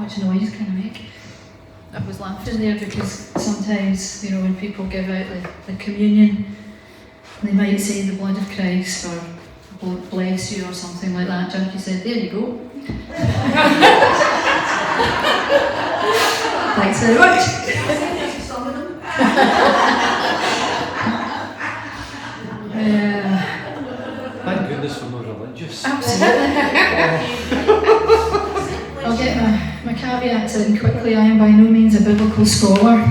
much noise can I make? I was laughing there because sometimes, when people give out the communion, they might say the blood of Christ or bless you or something like that. Jackie said, there you go. Thanks very much. Some of them. Thank goodness for more religious. Absolutely. I'll get my caveats in quickly. I am by no means a biblical scholar.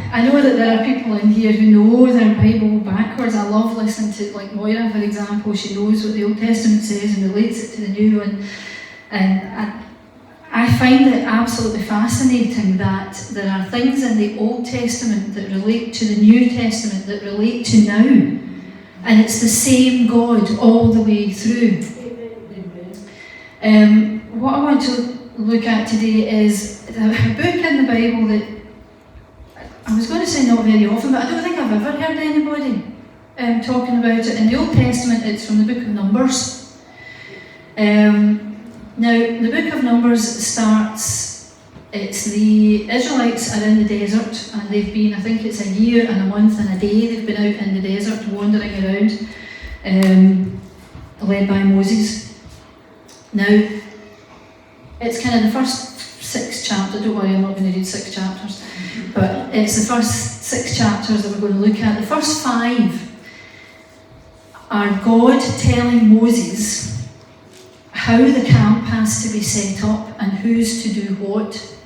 I know that there are people in here who know their Bible backwards. I love listening to, like Moira, for example. She knows what the Old Testament says and relates it to the New. And I find it absolutely fascinating that there are things in the Old Testament that relate to the New Testament that relate to now. And it's the same God all the way through. What I want to look at today is a book in the Bible that I was going to say not very often, but I don't think I've ever heard anybody talking about it. In the Old Testament, it's from the book of Numbers. Now, the book of Numbers starts, it's the Israelites are in the desert, and they've been, I think it's a year and a month and a day, they've been out in the desert wandering around, led by Moses. Now, it's kind of the first 6 chapters, don't worry, I'm not going to read 6 chapters, but it's the first 6 chapters that we're going to look at. The first 5 are God telling Moses how the camp has to be set up and who's to do what.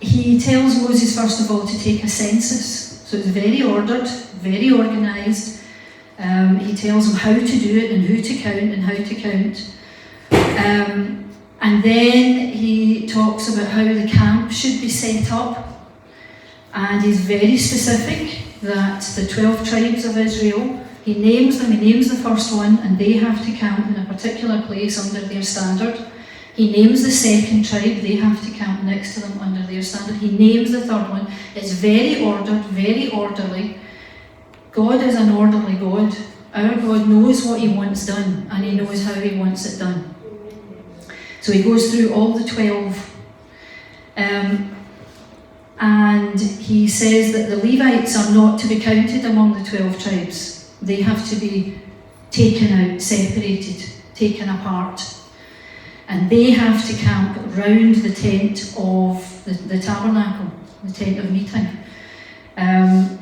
He tells Moses, first of all, to take a census. So it's very ordered, very organised. He tells him how to do it and who to count and how to count. And then he talks about how the camp should be set up. And he's very specific that the 12 tribes of Israel, he names them, he names the first one, and they have to camp in a particular place under their standard. He names the second tribe, they have to camp next to them under their standard. He names the third one. It's very ordered, very orderly. God is an orderly God. Our God knows what he wants done, and he knows how he wants it done. So he goes through all the 12. And he says that the Levites are not to be counted among the 12 tribes. They have to be taken out, separated, taken apart. And they have to camp round the tent of the tabernacle, the tent of meeting. And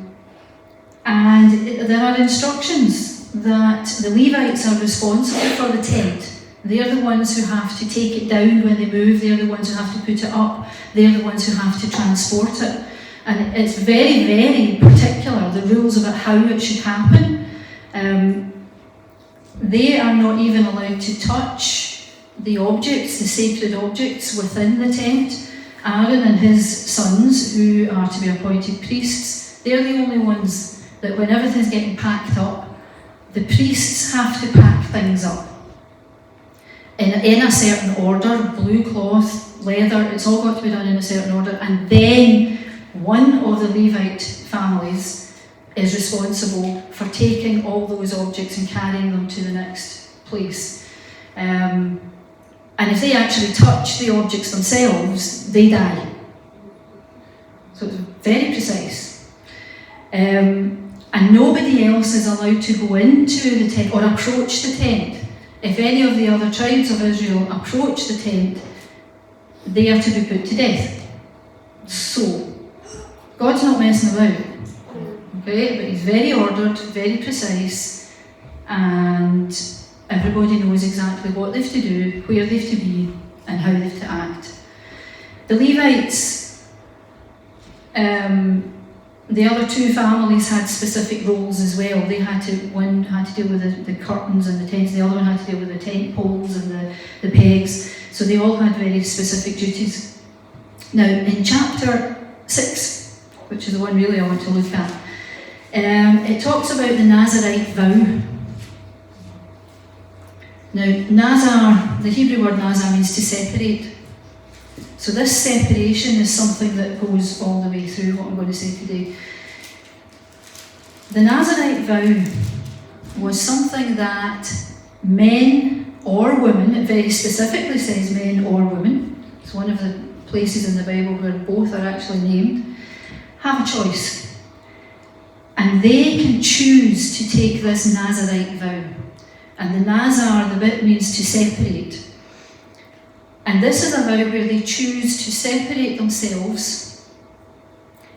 there are instructions that the Levites are responsible for the tent. They're the ones who have to take it down when they move. They're the ones who have to put it up. They're the ones who have to transport it. And it's very, very particular, the rules about how it should happen. They are not even allowed to touch the objects, the sacred objects within the tent. Aaron and his sons, who are to be appointed priests, they're the only ones that when everything's getting packed up, the priests have to pack things up in a certain order, blue cloth, leather, it's all got to be done in a certain order, and then one of the Levite families is responsible for taking all those objects and carrying them to the next place. And if they actually touch the objects themselves, they die. So it's very precise. And nobody else is allowed to go into the tent or approach the tent. If any of the other tribes of Israel approach the tent, they are to be put to death. So, God's not messing about. Okay, but he's very ordered, very precise, and everybody knows exactly what they've to do, where they've to be, and how they've to act. The Levites, the other 2 families had specific roles as well. One had to deal with the curtains and the tents, the other one had to deal with the tent poles and the pegs. So they all had very specific duties. Now, in chapter 6, which is the one really I want to look at, it talks about the Nazarite vow. Now, Nazar, the Hebrew word Nazar means to separate. So this separation is something that goes all the way through what I'm going to say today. The Nazarite vow was something that men or women, it very specifically says men or women, It's one of the places in the Bible where both are actually named, have a choice. And they can choose to take this Nazarite vow. And the Nazar, the bit means to separate. And this is a vow where they choose to separate themselves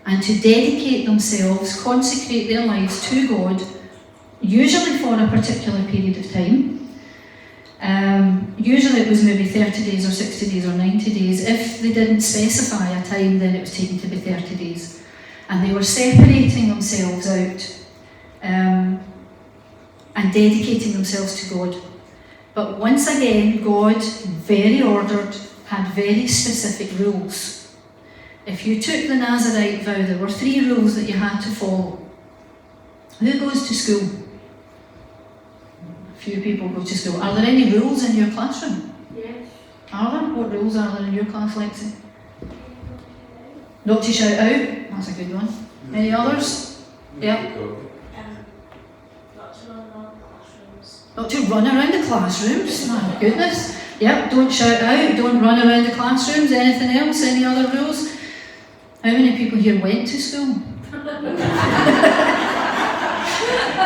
and to dedicate themselves, consecrate their lives to God, usually for a particular period of time. Usually it was maybe 30 days or 60 days or 90 days. If they didn't specify a time, then it was taken to be 30 days. And they were separating themselves out and dedicating themselves to God. But once again, God, very ordered, had very specific rules. If you took the Nazarite vow, there were 3 rules that you had to follow. Who goes to school? Few people go to school. Are there any rules in your classroom? Yes. Are there? What rules are there in your class, Lexi? Not to shout out. That's a good one. Any others? Yeah. Not to run around the classrooms. Not to run around the classrooms. My goodness. Yep, don't shout out, don't run around the classrooms. Anything else? Any other rules? How many people here went to school?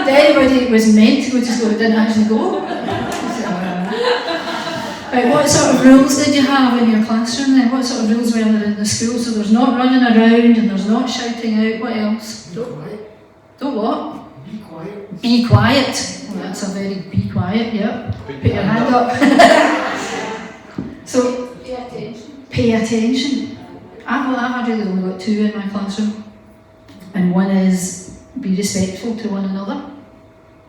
Anybody that was meant to go to school but didn't actually go? Right, what sort of rules did you have in your classroom then? What sort of rules were there in the school? So there's not running around and there's not shouting out. What else? Don't what? Be quiet. Be quiet. Well, that's a very be quiet, yep. Put your hand up. So, Pay attention. pay attention. I've really only got 2 in my classroom. And one is be respectful to one another.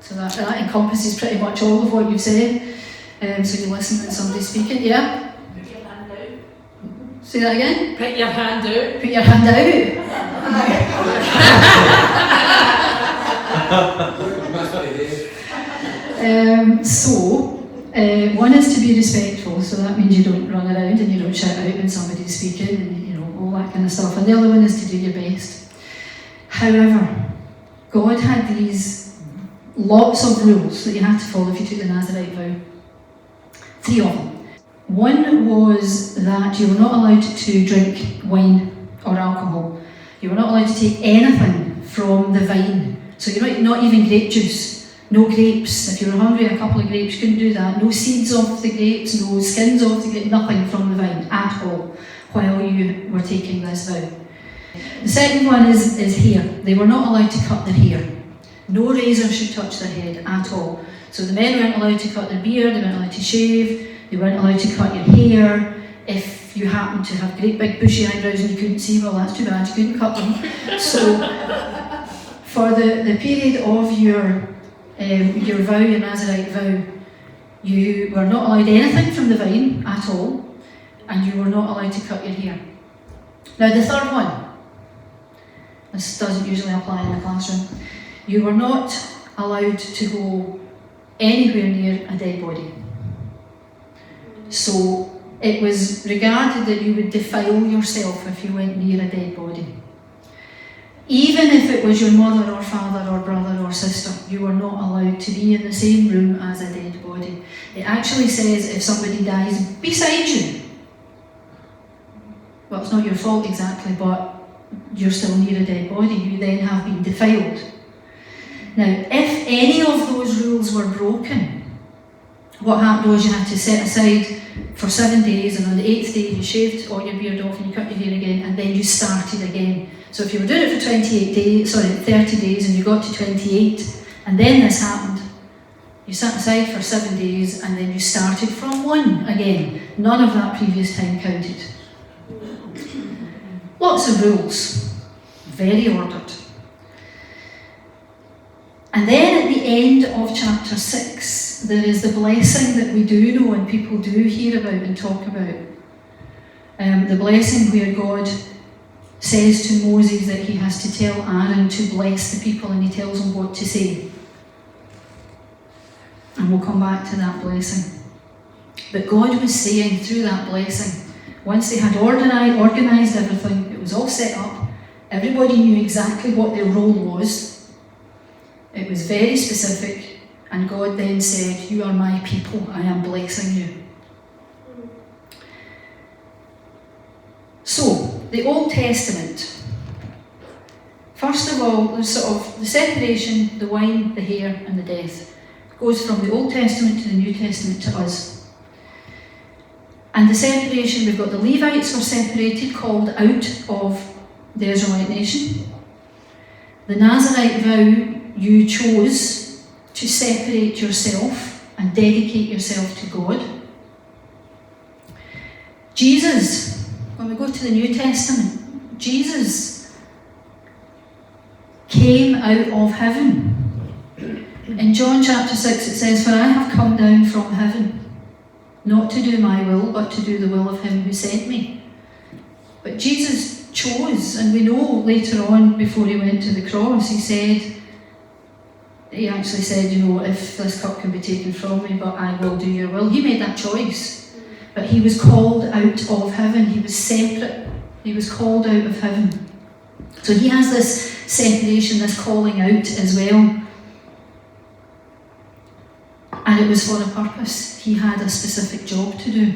So that encompasses pretty much all of what you've said. So you listen when somebody's speaking, yeah? Put your hand out. Say that again? Put your hand out. Put your hand out. One is to be respectful, so that means you don't run around and you don't shout out when somebody's speaking and all that kind of stuff. And the other one is to do your best. However, God had these lots of rules that you had to follow if you took the Nazarite vow. 3 of them. One was that you were not allowed to drink wine or alcohol. You were not allowed to take anything from the vine. So you're not even grape juice. No grapes. If you were hungry, a couple of grapes, you couldn't do that. No seeds off the grapes, no skins off the grapes, nothing from the vine at all while you were taking this vow. The second one is hair. They were not allowed to cut their hair. No razor should touch their head at all. So the men weren't allowed to cut their beard, they weren't allowed to shave, they weren't allowed to cut your hair. If you happened to have great big bushy eyebrows and you couldn't see, well that's too bad, you couldn't cut them. So for the period of your vow, your Nazarite vow, you were not allowed anything from the vine at all, and you were not allowed to cut your hair. Now the third one, this doesn't usually apply in a classroom, you were not allowed to go anywhere near a dead body. So it was regarded that you would defile yourself if you went near a dead body. Even if it was your mother or father or brother or sister, you were not allowed to be in the same room as a dead body. It actually says if somebody dies beside you, well, it's not your fault exactly, but you're still near a dead body, you then have been defiled. Now, if any of those rules were broken, what happened was you had to set aside for 7 days, and on the 8th day you shaved all your beard off and you cut your hair again, and then you started again. So if you were doing it for 30 days, and you got to 28, and then this happened, you sat aside for 7 days, and then you started from 1 again. None of that previous time counted. Lots of rules, very ordered. And then at the end of chapter 6, there is the blessing that we do know and people do hear about and talk about. The blessing where God says to Moses that he has to tell Aaron to bless the people, and he tells him what to say. And we'll come back to that blessing. But God was saying through that blessing, once they had organised everything, it was all set up, everybody knew exactly what their role was. It was very specific, and God then said, "You are my people, I am blessing you." the Old Testament. First of all, there's sort of the separation, the wine, the hair, and the death. It goes from the Old Testament to the New Testament to us. And the separation, we've got the Levites were separated, called out of the Israelite nation. The Nazarite vow, you chose to separate yourself and dedicate yourself to God. Jesus, when we go to the New Testament, Jesus came out of heaven. In John chapter 6 it says, "For I have come down from heaven, not to do my will, but to do the will of him who sent me." But Jesus chose, and we know later on, before he went to the cross, he actually said, if this cup can be taken from me, but I will do your will. He made that choice. But he was called out of heaven. He was separate. He was called out of heaven. So he has this separation, this calling out as well. And it was for a purpose. He had a specific job to do.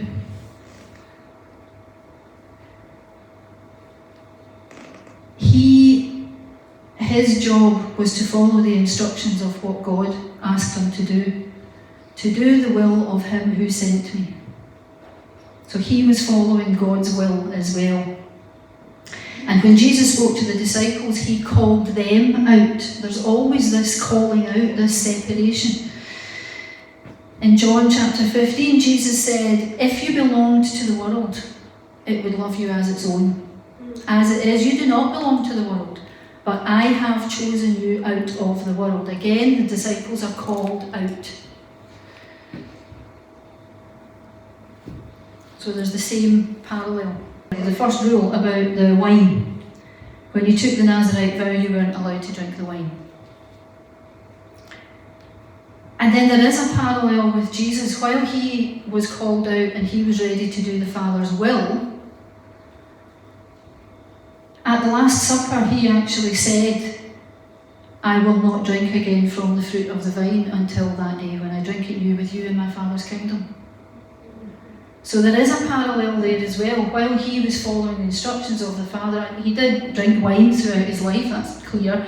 His job was to follow the instructions of what God asked him to do the will of him who sent me. So he was following God's will as well. And when Jesus spoke to the disciples, he called them out. There's always this calling out, this separation. In John chapter 15, Jesus said, "If you belonged to the world, it would love you as its own. As it is, you do not belong to the world, but I have chosen you out of the world." Again, the disciples are called out. So there's the same parallel. The first rule about the wine. When you took the Nazarite vow, you weren't allowed to drink the wine. And then there is a parallel with Jesus. While he was called out and he was ready to do the Father's will, at the Last Supper he actually said, "I will not drink again from the fruit of the vine until that day when I drink it new with you in my Father's kingdom." So there is a parallel there as well. While he was following the instructions of the Father, he did drink wine throughout his life, that's clear.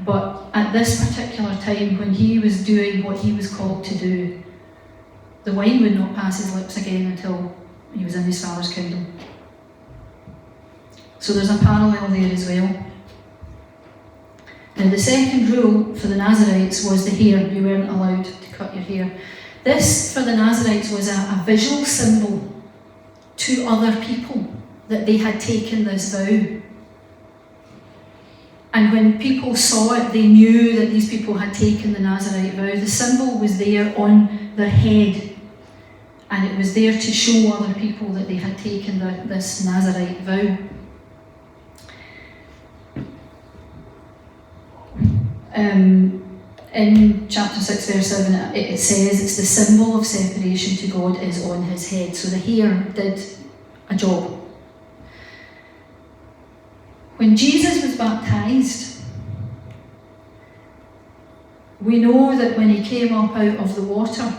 But at this particular time, when he was doing what he was called to do, the wine would not pass his lips again until he was in his Father's kingdom. So there's a parallel there as well. Now the second rule for the Nazarites was the hair. You weren't allowed to cut your hair. This, for the Nazarites, was a visual symbol to other people that they had taken this vow. And when people saw it, they knew that these people had taken the Nazarite vow. The symbol was there on their head, and it was there to show other people that they had taken this Nazarite vow. In chapter 6 verse 7 it says it's the symbol of separation to God is on his head. So the hair did a job. When Jesus was baptised, we know that when he came up out of the water,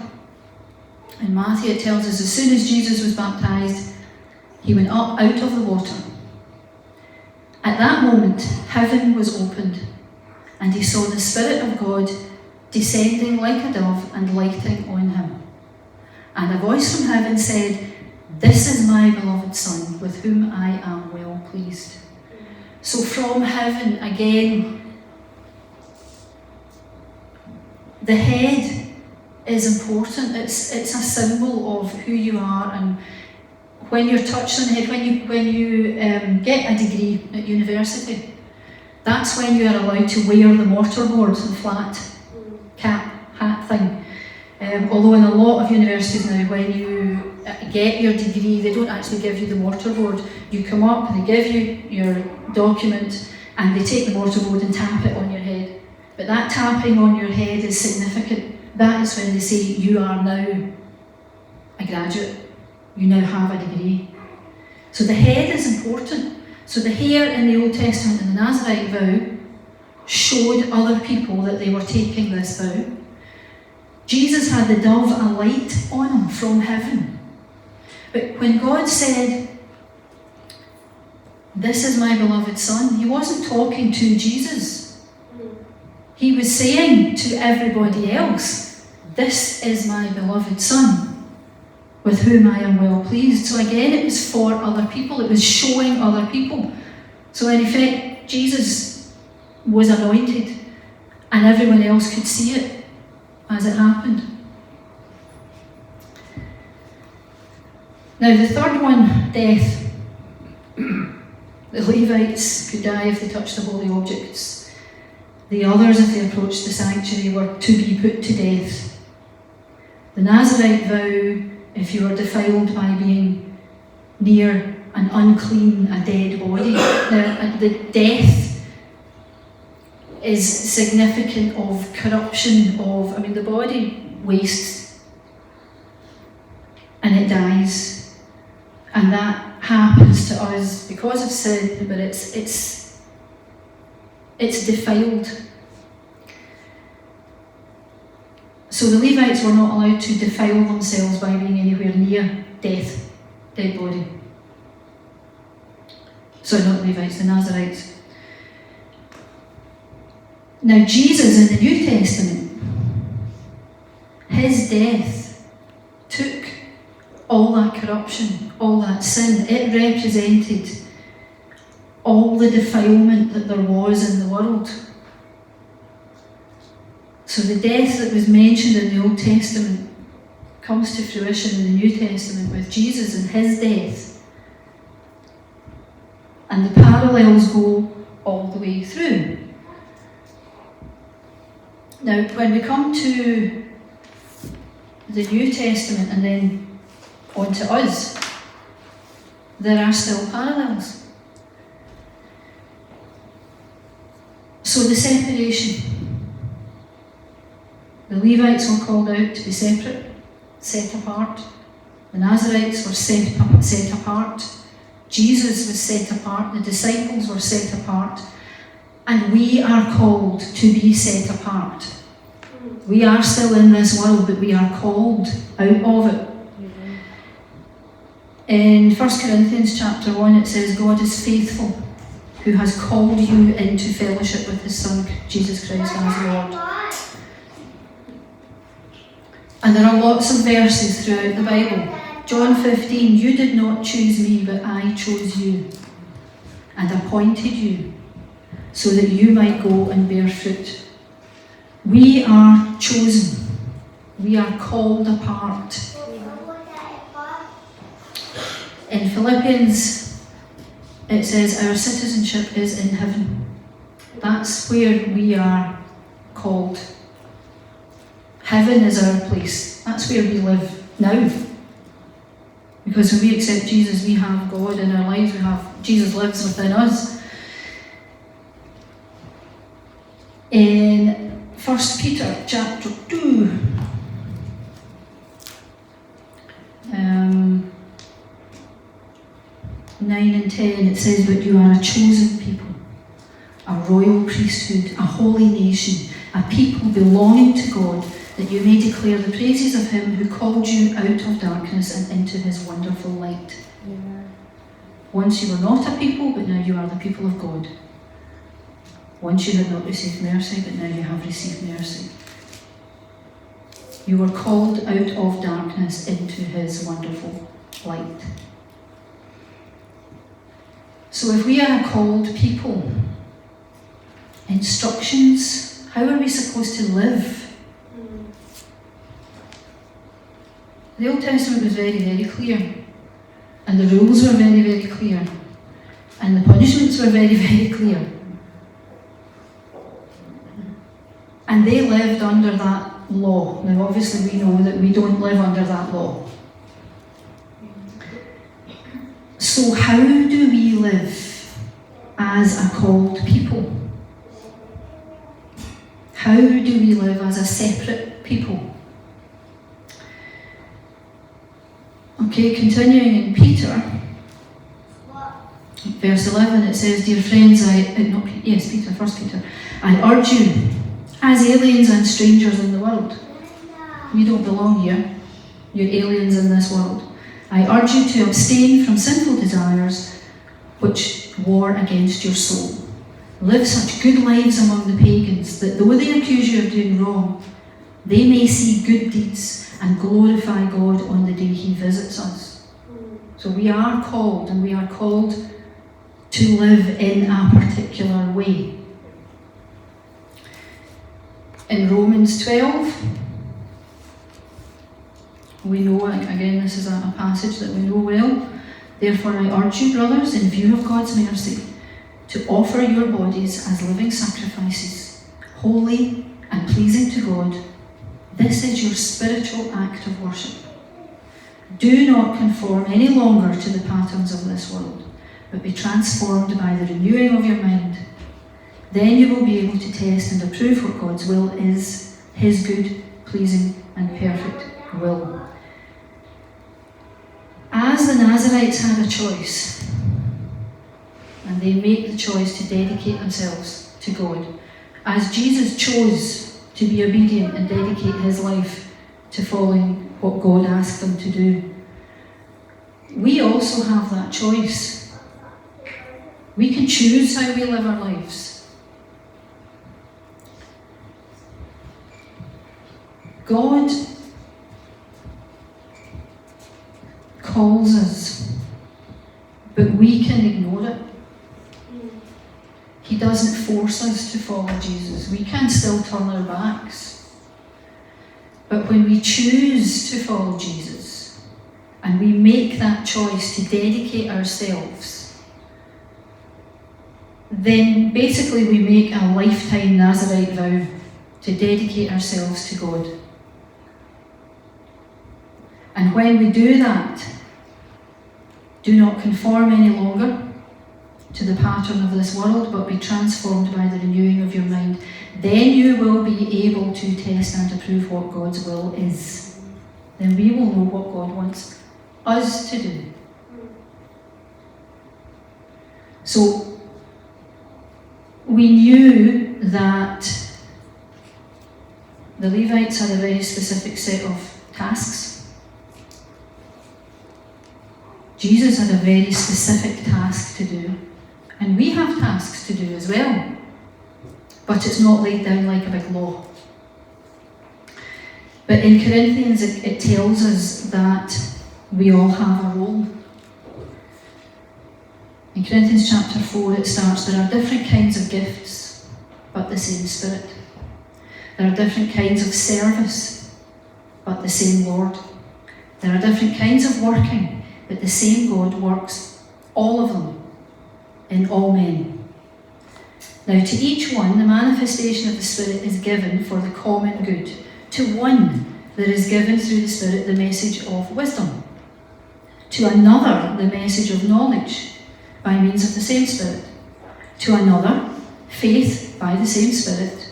in Matthew it tells us as soon as Jesus was baptised, he went up out of the water. At that moment, heaven was opened, and he saw the Spirit of God descending like a dove and lighting on him. And a voice from heaven said, "This is my beloved Son, with whom I am well pleased." So from heaven, again, the head is important. It's a symbol of who you are, and when you're touched on the head, when you get a degree at university, that's when you are allowed to wear the mortarboard, the flat cap, hat thing. Although in a lot of universities now, when you get your degree, they don't actually give you the mortarboard. You come up and they give you your document and they take the mortarboard and tap it on your head. But that tapping on your head is significant. That is when they say you are now a graduate. You now have a degree. So the head is important. So the hair in the Old Testament and the Nazarite vow showed other people that they were taking this vow. Jesus had the dove alight on him from heaven. But when God said, This is my beloved Son. He wasn't talking to Jesus. He was saying to everybody else, this is my beloved Son, with whom I am well pleased. So again, it was for other people. It was showing other people. So in effect, Jesus was anointed, and everyone else could see it as it happened. Now the third one, death. The Levites could die if they touched the holy objects. The others, if they approached the sanctuary, were to be put to death. The Nazirite vow, if you were defiled by being near an unclean, a dead body. Now, the death is significant of corruption the body wastes and it dies. And that happens to us because of sin, but it's defiled. So the Levites were not allowed to defile themselves by being anywhere near death, dead body. Sorry, not the Levites, the Nazirites. Now Jesus in the New Testament, his death took all that corruption, all that sin. It represented all the defilement that there was in the world. So the death that was mentioned in the Old Testament comes to fruition in the New Testament with Jesus and his death. And the parallels go all the way through. Now, when we come to the New Testament and then on to us, there are still parallels. So the separation. The Levites were called out to be separate, set apart. The Nazirites were set apart. Jesus was set apart. The disciples were set apart. And we are called to be set apart. We are still in this world, but we are called out of it. In 1 Corinthians chapter 1 it says, God is faithful, who has called you into fellowship with his Son, Jesus Christ as Lord. And there are lots of verses throughout the Bible. John 15, you did not choose me, but I chose you and appointed you so that you might go and bear fruit. We are chosen. We are called apart. In Philippians, it says our citizenship is in heaven. That's where we are called. Heaven is our place. That's where we live now. Because when we accept Jesus, we have God in our lives. Jesus lives within us. In 1 Peter chapter 2, 9 and 10, it says, but you are a chosen people, a royal priesthood, a holy nation, a people belonging to God, that you may declare the praises of him who called you out of darkness and into his wonderful light. Yeah. Once you were not a people, but now you are the people of God. Once you had not received mercy, but now you have received mercy. You were called out of darkness into his wonderful light. So if we are a called people, instructions, how are we supposed to live? The Old Testament was very, very clear. And the rules were very, very clear. And the punishments were very, very clear. And they lived under that law. Now obviously we know that we don't live under that law. So how do we live as a called people? How do we live as a separate people? Okay, continuing in Peter, verse 11, it says, dear friends, Peter, 1 Peter, I urge you, as aliens and strangers in the world. You don't belong here. You're aliens in this world. I urge you to abstain from sinful desires which war against your soul. Live such good lives among the pagans that though they accuse you of doing wrong, they may see good deeds and glorify God on the day he visits us. So we are called, and we are called to live in a particular way. In Romans 12, we know, again, this is a passage that we know well. Therefore I urge you, brothers, in view of God's mercy, to offer your bodies as living sacrifices, holy and pleasing to God. This is your spiritual act of worship. Do not conform any longer to the patterns of this world, but be transformed by the renewing of your mind. Then you will be able to test and approve what God's will is, his good, pleasing and perfect will. As the Nazarites had a choice, and they make the choice to dedicate themselves to God, as Jesus chose to be obedient and dedicate his life to following what God asked them to do, we also have that choice. We can choose how we live our lives. God calls us, but we can ignore it. He doesn't force us to follow Jesus. We can still turn our backs. But when we choose to follow Jesus, and we make that choice to dedicate ourselves, then basically we make a lifetime Nazarite vow to dedicate ourselves to God. And when we do that, do not conform any longer to the pattern of this world, but be transformed by the renewing of your mind. Then you will be able to test and approve what God's will is. Then we will know what God wants us to do. So, we knew that the Levites had a very specific set of tasks. Jesus had a very specific task to do. And we have tasks to do as well. But it's not laid down like a big law. But in Corinthians it tells us that we all have a role. In Corinthians chapter 4 it starts, there are different kinds of gifts, but the same Spirit. There are different kinds of service, but the same Lord. There are different kinds of working, but the same God works all of them in all men. Now to each one the manifestation of the Spirit is given for the common good. To one there is given through the Spirit the message of wisdom. To another the message of knowledge by means of the same Spirit. To another faith by the same Spirit.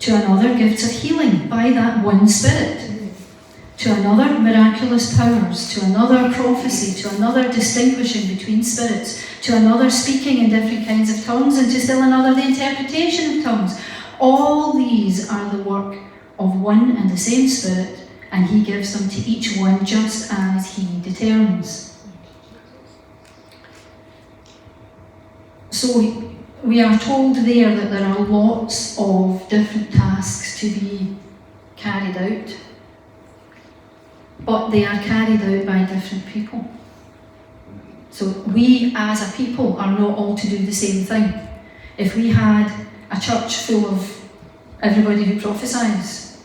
To another gifts of healing by that one Spirit. To another miraculous powers, to another prophecy, to another distinguishing between spirits, to another speaking in different kinds of tongues, and to still another the interpretation of tongues. All these are the work of one and the same Spirit, and he gives them to each one just as he determines. So we are told there that there are lots of different tasks to be carried out. But they are carried out by different people. So we as a people are not all to do the same thing. If we had a church full of everybody who prophesies,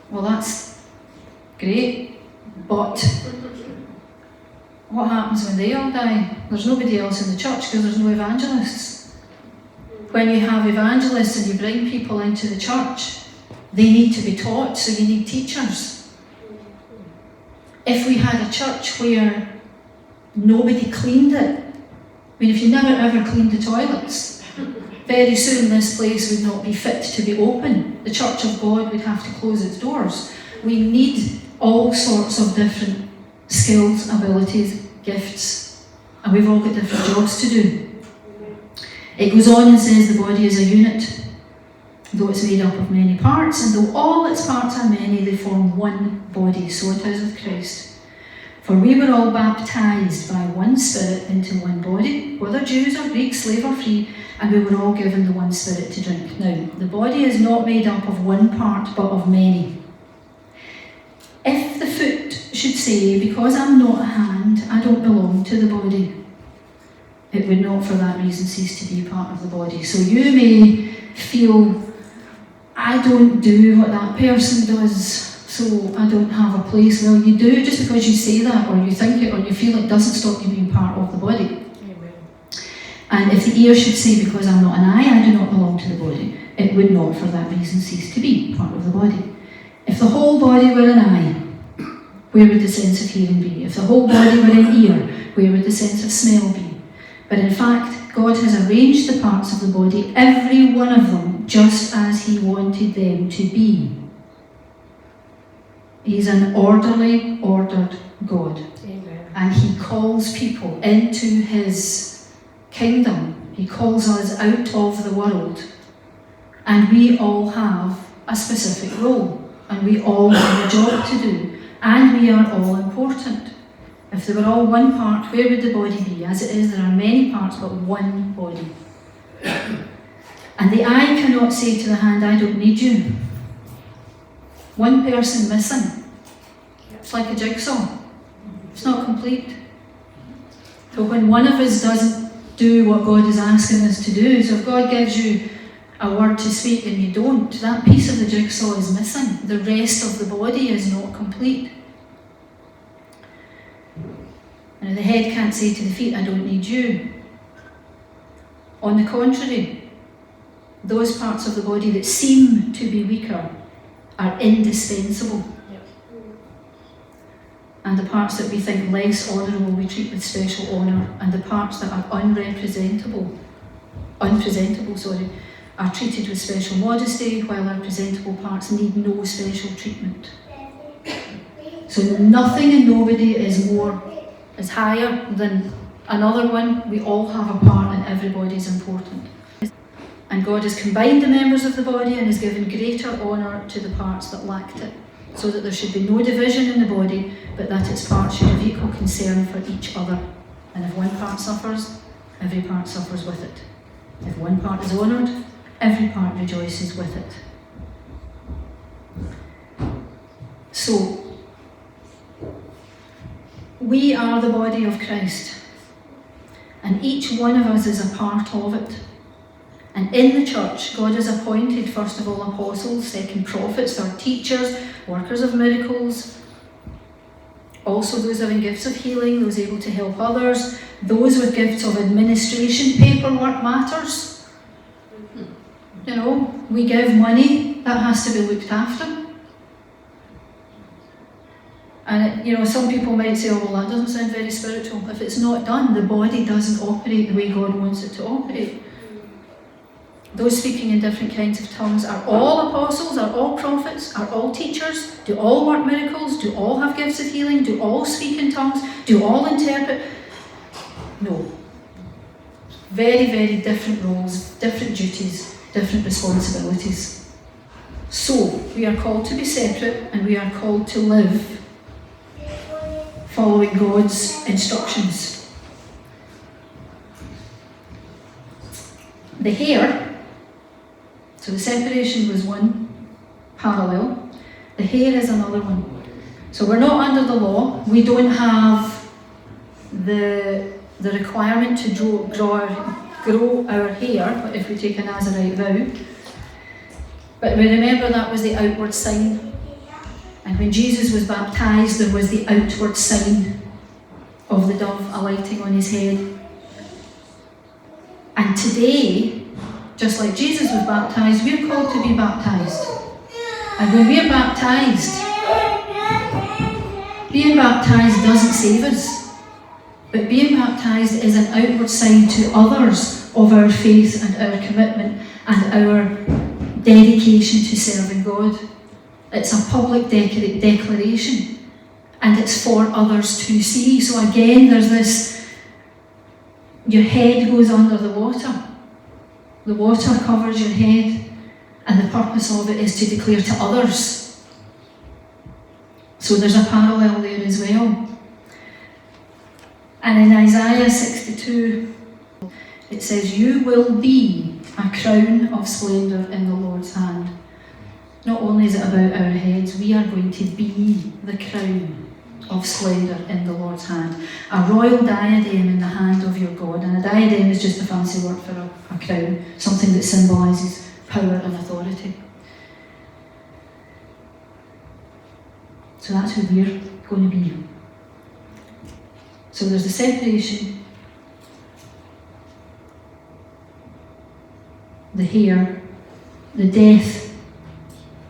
well, that's great, but what happens when they all die? There's nobody else in the church because there's no evangelists. When you have evangelists and you bring people into the church, they need to be taught, so you need teachers. If we had a church where nobody cleaned it, I mean, if you never ever cleaned the toilets, very soon this place would not be fit to be open. The Church of God would have to close its doors. We need all sorts of different skills, abilities, gifts, and we've all got different jobs to do. It goes on and says the body is a unit, though it's made up of many parts, and though all its parts are many, they form one body. So it is with Christ. For we were all baptized by one Spirit into one body, whether Jews or Greeks, slave or free, and we were all given the one Spirit to drink. Now, the body is not made up of one part, but of many. If the foot should say, because I'm not a hand, I don't belong to the body, it would not for that reason cease to be part of the body. So you may feel, I don't do what that person does, so I don't have a place. Well, you do. Just because you say that, or you think it, or you feel it, doesn't stop you being part of the body. Amen. And if the ear should say, because I'm not an eye, I do not belong to the body, it would not for that reason cease to be part of the body. If the whole body were an eye, where would the sense of hearing be? If the whole body were an ear, where would the sense of smell be? But in fact, God has arranged the parts of the body, every one of them, just as He wanted them to be. He's an orderly, ordered God. Amen. And He calls people into His kingdom. He calls us out of the world. And we all have a specific role. And we all have a job to do. And we are all important. If they were all one part, where would the body be? As it is, there are many parts, but one body. And the eye cannot say to the hand, I don't need you. One person missing. It's like a jigsaw. It's not complete. So when one of us doesn't do what God is asking us to do, so if God gives you a word to speak and you don't, that piece of the jigsaw is missing. The rest of the body is not complete. And the head can't say to the feet, I don't need you. On the contrary, those parts of the body that seem to be weaker are indispensable. Yep. And the parts that we think less honourable we treat with special honour, and the parts that are unpresentable, are treated with special modesty, while our presentable parts need no special treatment. So nothing and nobody is higher than another one. We all have a part and everybody is important. And God has combined the members of the body and has given greater honour to the parts that lacked it, so that there should be no division in the body, but that its parts should have equal concern for each other. And if one part suffers, every part suffers with it. If one part is honoured, every part rejoices with it. So, we are the body of Christ, and each one of us is a part of it. And in the church, God has appointed, first of all, apostles, second prophets, third teachers, workers of miracles, also those having gifts of healing, those able to help others, those with gifts of administration. Paperwork matters. You know, we give money, that has to be looked after. And some people might say, oh, well, that doesn't sound very spiritual. If it's not done, the body doesn't operate the way God wants it to operate. Those speaking in different kinds of tongues, are all apostles, are all prophets, are all teachers, do all work miracles, do all have gifts of healing, do all speak in tongues, do all interpret? No. Very, very different roles, different duties, different responsibilities. So, we are called to be separate, and we are called to live following God's instructions. The hair, so the separation was one parallel, the hair is another one. So we're not under the law, we don't have the requirement to grow our hair if we take a Nazarite vow. But we remember that was the outward sign. And when Jesus was baptised, there was the outward sign of the dove alighting on his head. And today, just like Jesus was baptised, we're called to be baptised. And when we're baptised, being baptised doesn't save us. But being baptised is an outward sign to others of our faith and our commitment and our dedication to serving God. It's a public declaration, and it's for others to see. So again, there's this, your head goes under the water. The water covers your head, and the purpose of it is to declare to others. So there's a parallel there as well. And in Isaiah 62, it says, "You will be a crown of splendour in the Lord's hand." Not only is it about our heads, we are going to be the crown of splendour in the Lord's hand. A royal diadem in the hand of your God. And a diadem is just a fancy word for a crown, something that symbolises power and authority. So that's who we're going to be. So there's the separation, the hair, the death.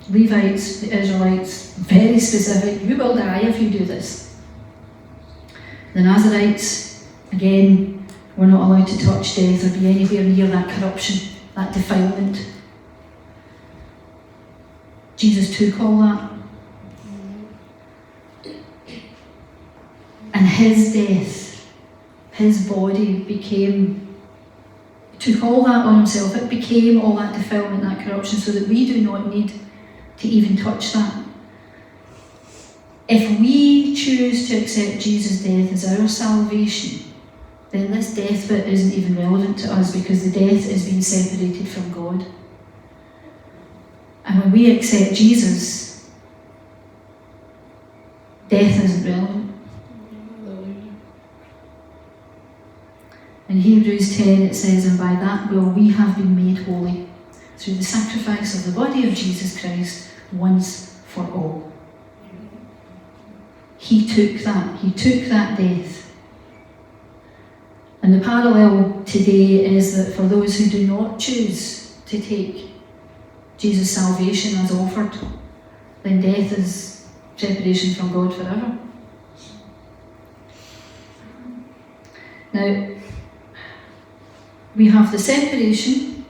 Levites, the Israelites, very specific, you will die if you do this. The Nazarites, again, were not allowed to touch death or be anywhere near that corruption, that defilement. Jesus took all that. And his death, his body took all that on himself. It became all that defilement, that corruption, so that we do not need to even touch that. If we choose to accept Jesus' death as our salvation, then this death bit isn't even relevant to us, because the death is being separated from God. And when we accept Jesus, death isn't relevant. In Hebrews 10 it says, "And by that will we have been made holy, through the sacrifice of the body of Jesus Christ once for all." He took that death. And the parallel today is that for those who do not choose to take Jesus' salvation as offered, then death is separation from God forever. Now, we have the separation,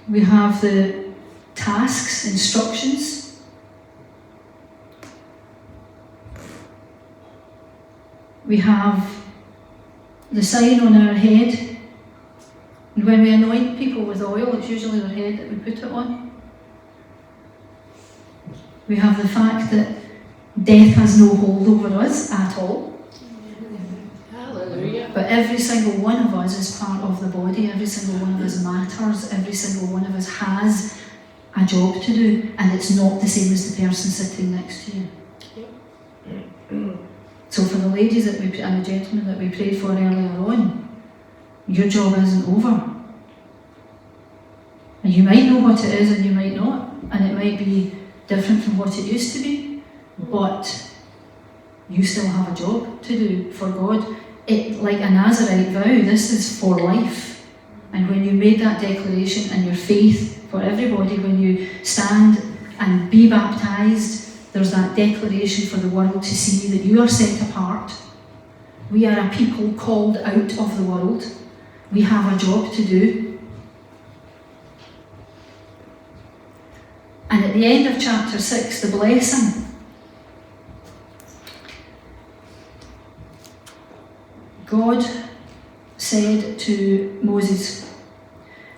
we have the tasks, instructions, we have the sign on our head, and when we anoint people with oil, it's usually their head that we put it on. We have the fact that death has no hold over us at all. Hallelujah. But every single one of us is part of the body, every single one of us matters, every single one of us has a job to do, and it's not the same as the person sitting next to you. So for the ladies and the gentlemen that we prayed for earlier on, your job isn't over. And you might know what it is and you might not, and it might be different from what it used to be, but you still have a job to do for God. Like a Nazarite vow, this is for life. And when you made that declaration and your faith for everybody, when you stand and be baptised, there's that declaration for the world to see that you are set apart. We are a people called out of the world. We have a job to do. And at the end of chapter 6, the blessing. God said to Moses,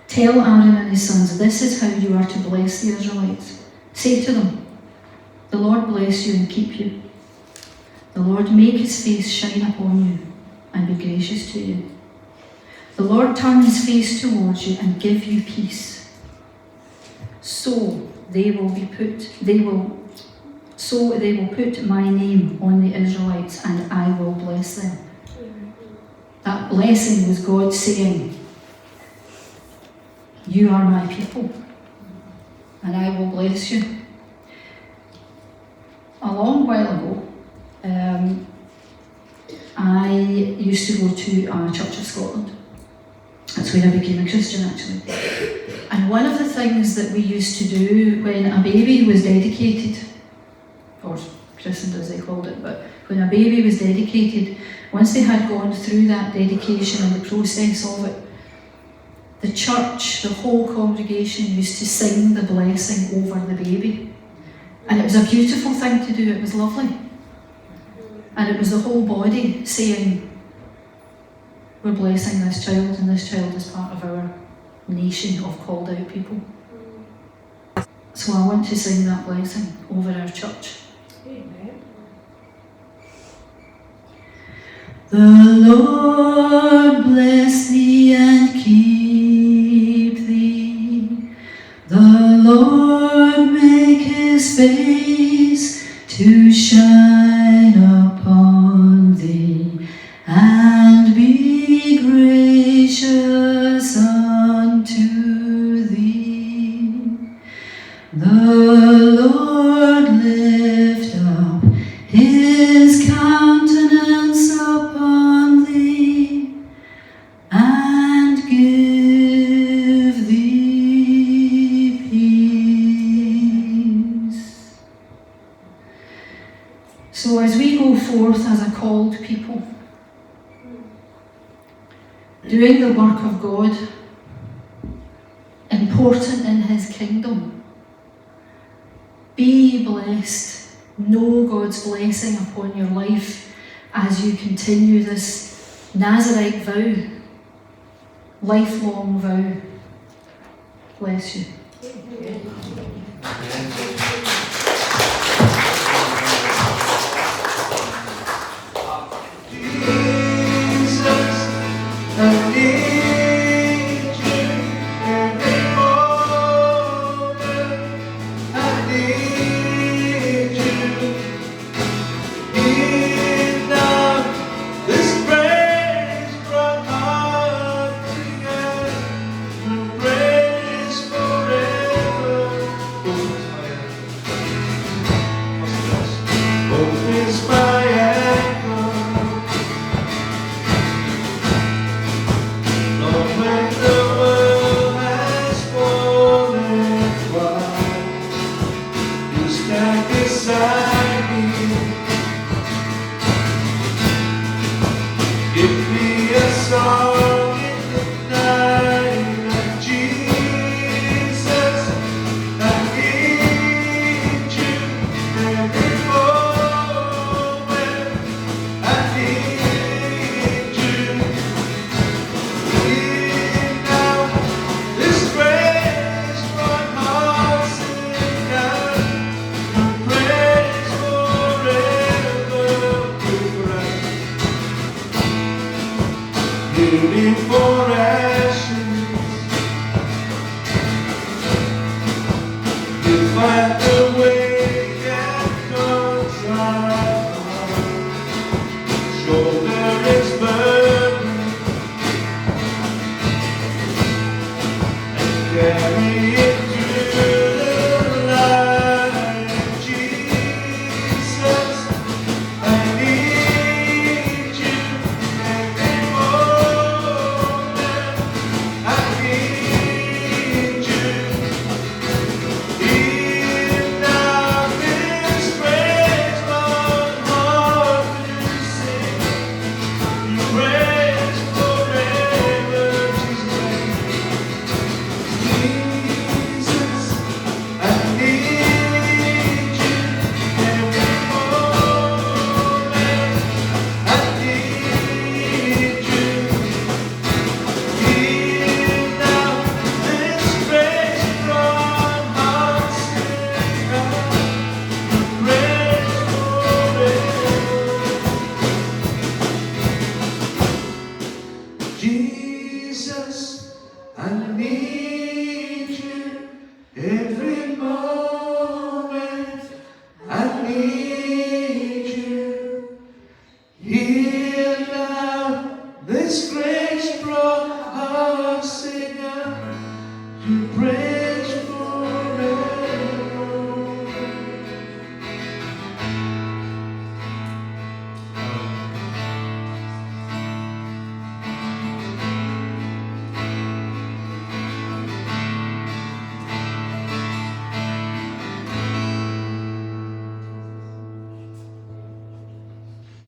"Tell Aaron and his sons, this is how you are to bless the Israelites. Say to them, the Lord bless you and keep you. The Lord make his face shine upon you and be gracious to you. The Lord turn his face towards you and give you peace. So they will put my name on the Israelites, and I will bless them." That blessing was God saying, "You are my people, and I will bless you." A long while ago, I used to go to a Church of Scotland. That's where I became a Christian, actually. And one of the things that we used to do when a baby was dedicated, or christened as they called it, but when a baby was dedicated, once they had gone through that dedication and the process of it, the church, the whole congregation used to sing the blessing over the baby. And it was a beautiful thing to do, it was lovely. And it was the whole body saying, "We're blessing this child, and this child is part of our nation of called out people." So I want to sing that blessing over our church. Amen. The Lord bless thee and keep thee. The Lord make his face to shine upon thee and be gracious unto thee. The Lord lift up his countenance upon thee and give thee peace. So as we go forth as a called people, doing the work of God, important in his kingdom, be blessed. Know God's blessing upon your life as you continue this Nazarite vow, lifelong vow. Bless you. Shoulder is burning.